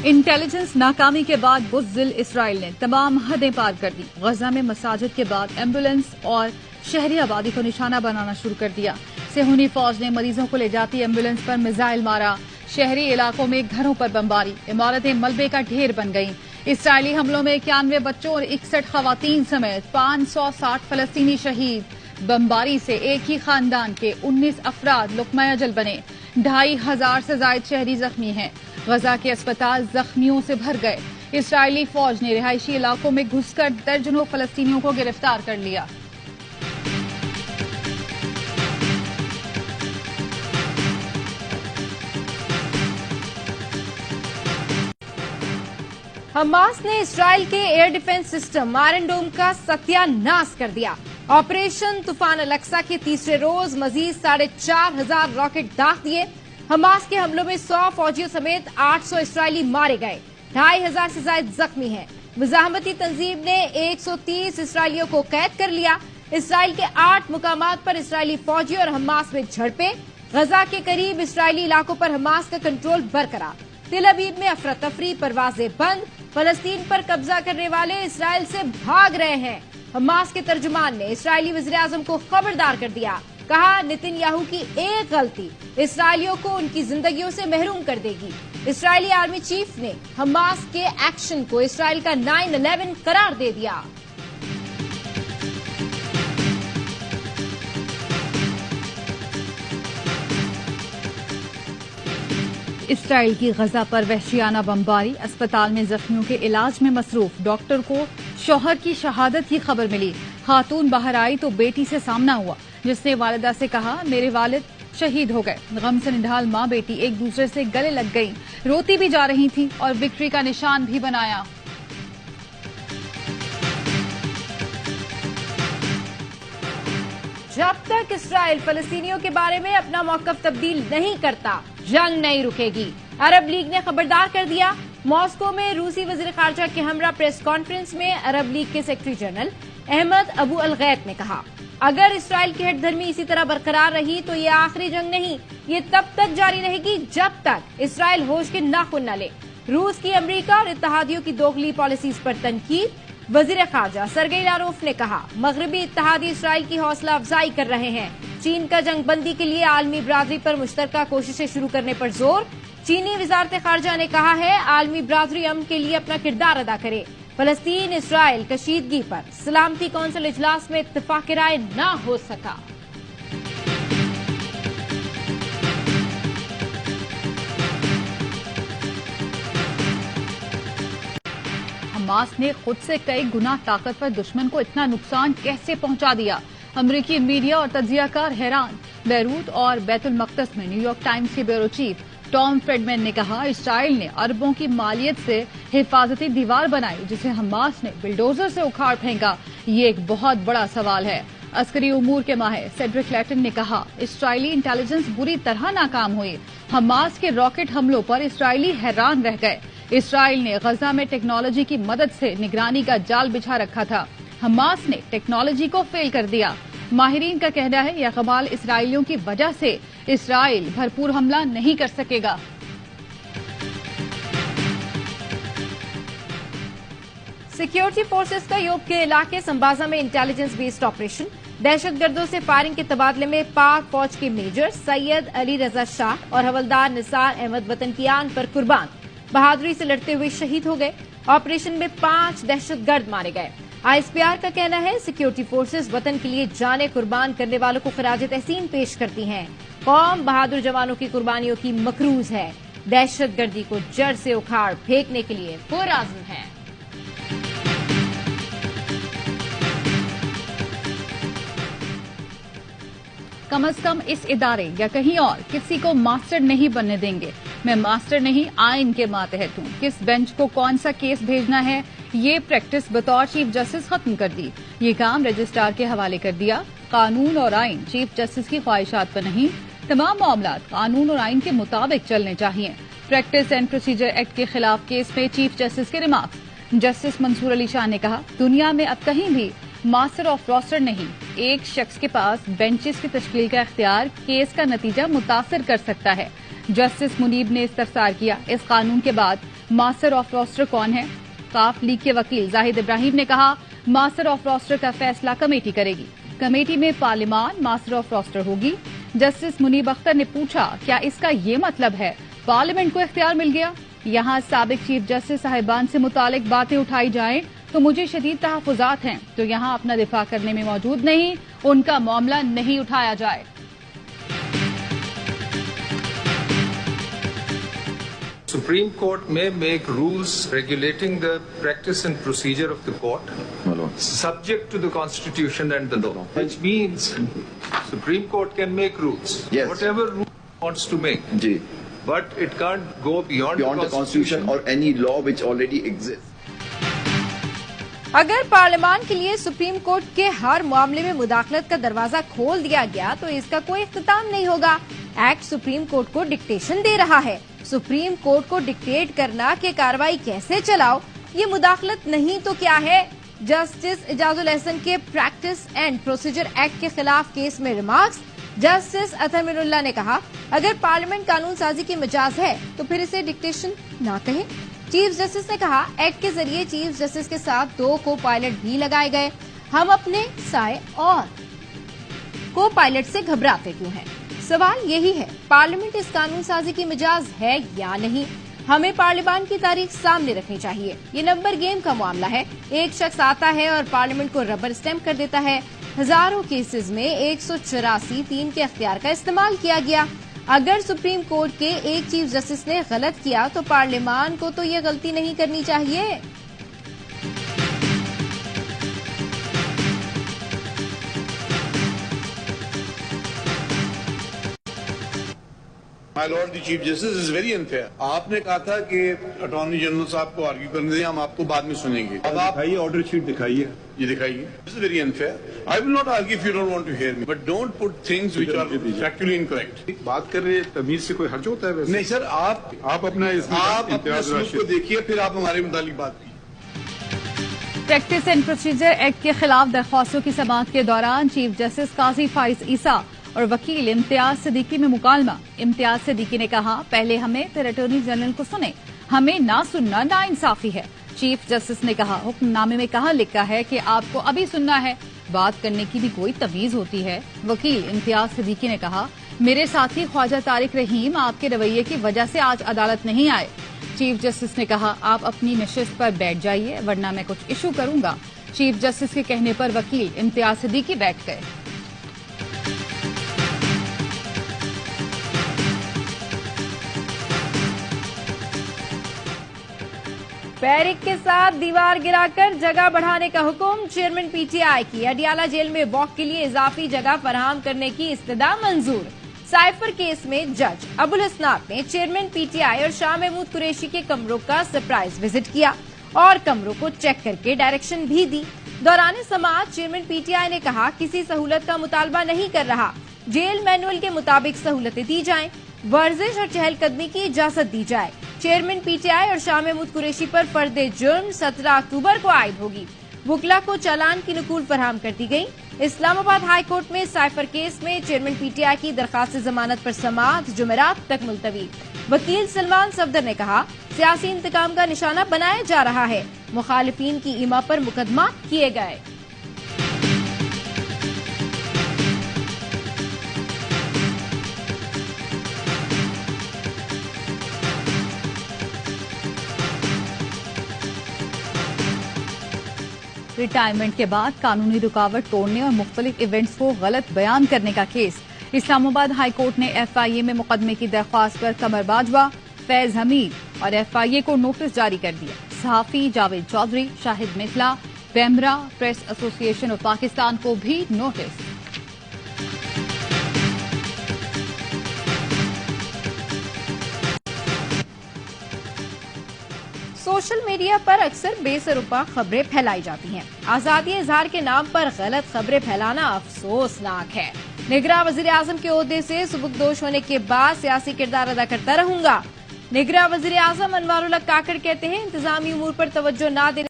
Intelligence ناکامی کے بعد بزدل اسرائیل نے تمام حدیں پار کر دی. غزہ میں مساجد کے بعد ایمبولینس اور شہری آبادی کو نشانہ بنانا شروع کر دیا. صہیونی فوج نے مریضوں کو لے جاتی ایمبولینس پر میزائل مارا. شہری علاقوں میں گھروں پر بمباری. عمارتیں ملبے کا ڈھیر بن گئیں. اسرائیلی حملوں میں 91 بچوں اور 61 خواتین سمیت 560 فلسطینی شہید. بمباری سے ایک ہی خاندان کے 19 افراد لقمہ اجل بنے. 2500 سے زائد شہری زخمی ہیں. غزہ کے اسپتال زخمیوں سے بھر گئے. اسرائیلی فوج نے رہائشی علاقوں میں گھس کر درجنوں فلسطینیوں کو گرفتار کر لیا. حماس نے اسرائیل کے air defence system Iron Dome کا ستیہ ناش کر دیا. آپریشن طوفان الاقصی کے تیسرے روز مزید 4,500 راکٹ داغ دیے. حماس کے حملوں میں 100 فوجیوں سمیت 800 اسرائیلی مارے گئے. 2,500 سے زائد زخمی ہیں. مزاحمتی تنظیم نے 130 اسرائیلیوں کو قید کر لیا. اسرائیل کے 8 مقامات پر اسرائیلی فوجی اور حماس میں جھڑپیں. غزہ کے قریب اسرائیلی علاقوں پر حماس کا کنٹرول برقرار. تل ابیب میں افراتفری، پروازیں بند. فلسطین پر قبضہ کرنے والے اسرائیل سے بھاگ رہے ہیں. حماس کے ترجمان نے اسرائیلی وزیراعظم کو خبردار کر دیا. کہا نتن یاہو کی ایک غلطی اسرائیلیوں کو ان کی زندگیوں سے محروم کر دے گی. اسرائیلی آرمی چیف نے حماس کے ایکشن کو اسرائیل کا 9/11 قرار دے دیا. اسرائیل کی غزہ پر وحشیانہ بمباری. اسپتال میں زخمیوں کے علاج میں مصروف ڈاکٹر کو شوہر کی شہادت کی خبر ملی. خاتون باہر آئی تو بیٹی سے سامنا ہوا جس نے والدہ سے کہا میرے والد شہید ہو گئے. غم سے نڈھال ماں بیٹی ایک دوسرے سے گلے لگ گئیں. روتی بھی جا رہی تھیں اور وکٹری کا نشان بھی بنایا. جب تک اسرائیل فلسطینیوں کے بارے میں اپنا موقف تبدیل نہیں کرتا جنگ نہیں رکے گی. عرب لیگ نے خبردار کر دیا. ماسکو میں روسی وزیر خارجہ کے ہمراہ پریس کانفرنس میں عرب لیگ کے سیکرٹری جنرل احمد ابو الغیت نے کہا اگر اسرائیل کی ہٹ دھرمی اسی طرح برقرار رہی تو یہ آخری جنگ نہیں، یہ تب تک جاری رہے گی جب تک اسرائیل ہوش کے ناخن نہ لے. روس کی امریکہ اور اتحادیوں کی دوغلی پالیسیز پر تنقید. وزیر خارجہ سرگئی لاروف نے کہا مغربی اتحادی اسرائیل کی حوصلہ افزائی کر رہے ہیں. چین کا جنگ بندی کے لیے عالمی برادری پر مشترکہ کوششیں شروع کرنے پر زور. چینی وزارت خارجہ نے کہا ہے عالمی برادری امن کے لیے اپنا کردار ادا کرے. فلسطین اسرائیل کشیدگی پر سلامتی کونسل اجلاس میں اتفاق رائے نہ ہو سکا. حماس نے خود سے کئی گنا طاقتور دشمن کو اتنا نقصان کیسے پہنچا دیا؟ امریکی میڈیا اور تجزیہ کار حیران. بیروت اور بیت المقدس میں نیو یارک ٹائمز کے بیورو چیف ٹام فریڈمین نے کہا اسرائیل نے اربوں کی مالیت سے حفاظتی دیوار بنائی جسے حماس نے بلڈوزر سے اکھاڑ پھینکا. یہ ایک بہت بڑا سوال ہے. عسکری امور کے ماہر سیڈرک لیٹن نے کہا اسرائیلی انٹیلیجنس بری طرح ناکام ہوئی. حماس کے راکٹ حملوں پر اسرائیلی حیران رہ گئے. اسرائیل نے غزہ میں ٹیکنالوجی کی مدد سے نگرانی کا جال بچھا رکھا تھا. حماس نے ٹیکنالوجی کو فیل کر دیا. ماہرین کا کہنا ہے یہ اقبال اسرائیلیوں کی وجہ سے اسرائیل بھرپور حملہ نہیں کر سکے گا. سیکیورٹی فورسز کا یوب کے علاقے سمبازا میں انٹیلیجنس بیسڈ آپریشن. دہشت گردوں سے فائرنگ کے تبادلے میں پاک فوج کے میجر سید علی رضا شاہ اور حوالدار نثار احمد وطن کی آن پر قربان. بہادری سے لڑتے ہوئے شہید ہو گئے. آپریشن میں 5 دہشت گرد مارے گئے. ISPR کا کہنا ہے سیکیورٹی فورسز وطن کے لیے جانیں قربان کرنے والوں کو خراج تحسین پیش کرتی ہیں. قوم بہادر جوانوں کی قربانیوں کی مقروض ہے. دہشت گردی کو جڑ سے اکھاڑ پھینکنے کے لیے پرعزم ہے. کم از کم اس ادارے یا کہیں اور کسی کو ماسٹر نہیں بننے دیں گے. میں ماسٹر نہیں آئین کے ماتحت ہوں. کس بینچ کو کون سا کیس بھیجنا ہے یہ پریکٹس بطور چیف جسٹس ختم کر دی. یہ کام رجسٹرار کے حوالے کر دیا. قانون اور آئین چیف جسٹس کی خواہشات پر نہیں. تمام معاملات قانون اور آئین کے مطابق چلنے چاہیے. پریکٹس اینڈ پروسیجر ایکٹ کے خلاف کیس میں چیف جسٹس کے ریمارکس. جسٹس منصور علی شاہ نے کہا دنیا میں اب کہیں بھی ماسٹر آف روسٹر نہیں. ایک شخص کے پاس بینچز کی تشکیل کا اختیار کیس کا نتیجہ متاثر کر سکتا ہے. جسٹس منیب نے استفسار کیا اس قانون کے بعد ماسٹر آف راسٹر کون ہے. کاف لیگ کے وکیل زاہد ابراہیم نے کہا ماسٹر آف راسٹر کا فیصلہ کمیٹی کرے گی. کمیٹی میں پارلیمان ماسٹر آف راسٹر ہوگی. جسٹس منیب اختر نے پوچھا کیا اس کا یہ مطلب ہے پارلیمنٹ کو اختیار مل گیا. یہاں سابق چیف جسٹس صاحبان سے متعلق باتیں اٹھائی جائیں تو مجھے شدید تحفظات ہیں تو یہاں اپنا دفاع کرنے میں موجود نہیں. ان کا معاملہ نہیں اٹھایا جائے. Supreme Court may make rules regulating the practice and procedure of the court subject to the Constitution and the law, which means Supreme Court can make rules, whatever rule it wants to make, but it can't go beyond the Constitution or any law which already exists. اگر پارلیمان کے لیے supreme court کے ہر معاملے میں مداخلت کا دروازہ کھول دیا گیا تو اس کا کوئی اختتام نہیں ہوگا. ایکٹ سپریم کورٹ کو ڈکٹیشن دے رہا ہے. سپریم کورٹ کو ڈکٹیٹ کرنا کہ کارروائی کیسے چلاؤ یہ مداخلت نہیں تو کیا ہے. جسٹس اعجاز الاحسن کے پریکٹس اینڈ پروسیجر ایکٹ کے خلاف کیس میں ریمارکس. جسٹس اطہر من اللہ نے کہا اگر پارلیمنٹ قانون سازی کی مجاز ہے تو پھر اسے ڈکٹیشن نہ کہیں. چیف جسٹس نے کہا ایکٹ کے ذریعے چیف جسٹس کے ساتھ 2 کو پائلٹ بھی لگائے گئے. ہم اپنے سائے اور کو پائلٹ سے گھبراتے کیوں ہیں. سوال یہی ہے پارلیمنٹ اس قانون سازی کی مجاز ہے یا نہیں. ہمیں پارلیمان کی تاریخ سامنے رکھنی چاہیے. یہ نمبر گیم کا معاملہ ہے. ایک شخص آتا ہے اور پارلیمنٹ کو ربر اسٹیمپ کر دیتا ہے. ہزاروں کیسز میں 184(3) کے اختیار کا استعمال کیا گیا. اگر سپریم کورٹ کے ایک چیف جسٹس نے غلط کیا تو پارلیمان کو تو یہ غلطی نہیں کرنی چاہیے. My Lord the Chief Justice is very unfair. آپ نے کہا تھا کہ اٹارنی جنرل صاحب کو آرگیو کرنے دیں ہم آپ کو بعد میں سنیں گے. اب آپ دکھائیے آرڈر شیٹ دکھائیے. یہ دکھائیے. This is very unfair. I will not argue if you don't want to hear me. But don't put things which are factually incorrect. بات کر رہے تمیز سے کوئی حرج ہوتا ہے ویسے؟ نہیں سر آپ اپنا اپنے سلوک کو دیکھیے پھر آپ ہمارے متعلق بات کیجیے. پریکٹس اینڈ پروسیجر ایکٹ کے خلاف درخواستوں کی سماعت کے دوران چیف جسٹس قاضی فائز عیسیٰ اور وکیل امتیاز صدیقی میں مکالمہ. امتیاز صدیقی نے کہا پہلے ہمیں پھر اٹارنی جنرل کو سنیں. ہمیں نہ سننا نا انصافی ہے. چیف جسٹس نے کہا حکم نامے میں کہاں لکھا ہے کہ آپ کو ابھی سننا ہے. بات کرنے کی بھی کوئی تمیز ہوتی ہے. وکیل امتیاز صدیقی نے کہا میرے ساتھی خواجہ طارق رحیم آپ کے رویے کی وجہ سے آج عدالت نہیں آئے. چیف جسٹس نے کہا آپ اپنی نشست پر بیٹھ جائیے ورنہ میں کچھ ایشو کروں گا. چیف جسٹس کے کہنے پر وکیل امتیاز صدیقی بیٹھ گئے. پیرک کے ساتھ دیوار گرا کر جگہ بڑھانے کا حکم. چیئرمین پی ٹی آئی کی اڈیالہ جیل میں واک کے لیے اضافی جگہ فراہم کرنے کی استدعا منظور. سائفر کیس میں جج ابو الحسنات نے چیئرمین پی ٹی آئی اور شاہ محمود قریشی کے کمروں کا سرپرائز وزٹ کیا اور کمروں کو چیک کر کے ڈائریکشن بھی دی. دوران سماعت چیئرمین پی ٹی آئی نے کہا کسی سہولت کا مطالبہ نہیں کر رہا. جیل مینول کے مطابق سہولتیں دی جائیں. ورزش اور چہل قدمی کی اجازت دی جائے. چیئرمین پی ٹی آئی اور شاہ محمود قریشی پر فرد جرم 17 اکتوبر کو عائد ہوگی. وکلا کو چالان کی نقول فراہم کر دی گئی. اسلام آباد ہائی کورٹ میں سائفر کیس میں چیئرمین پی ٹی آئی کی درخواست ضمانت پر سماعت جمعرات تک ملتوی. وکیل سلمان صفدر نے کہا سیاسی انتقام کا نشانہ بنایا جا رہا ہے. مخالفین کی ایما پر مقدمات کیے گئے. ریٹائرمنٹ کے بعد قانونی رکاوٹ توڑنے اور مختلف ایونٹس کو غلط بیان کرنے کا کیس. اسلام آباد ہائی کورٹ نے ایف آئی اے میں مقدمے کی درخواست پر قمر باجوہ، فیض حمید اور ایف آئی اے کو نوٹس جاری کر دیا. صحافی جاوید چودھری، شاہد متھلا، پیمرا پریس ایسوسی ایشن آف پاکستان کو بھی نوٹس. سوشل میڈیا پر اکثر بے سروپا خبریں پھیلائی جاتی ہیں. آزادی اظہار کے نام پر غلط خبریں پھیلانا افسوسناک ہے. نگراں وزیر اعظم کے عہدے سے سبکدوش ہونے کے بعد سیاسی کردار ادا کرتا رہوں گا. نگراں وزیر اعظم انوار الحق کاکڑ کہتے ہیں انتظامی امور پر توجہ نہ دینے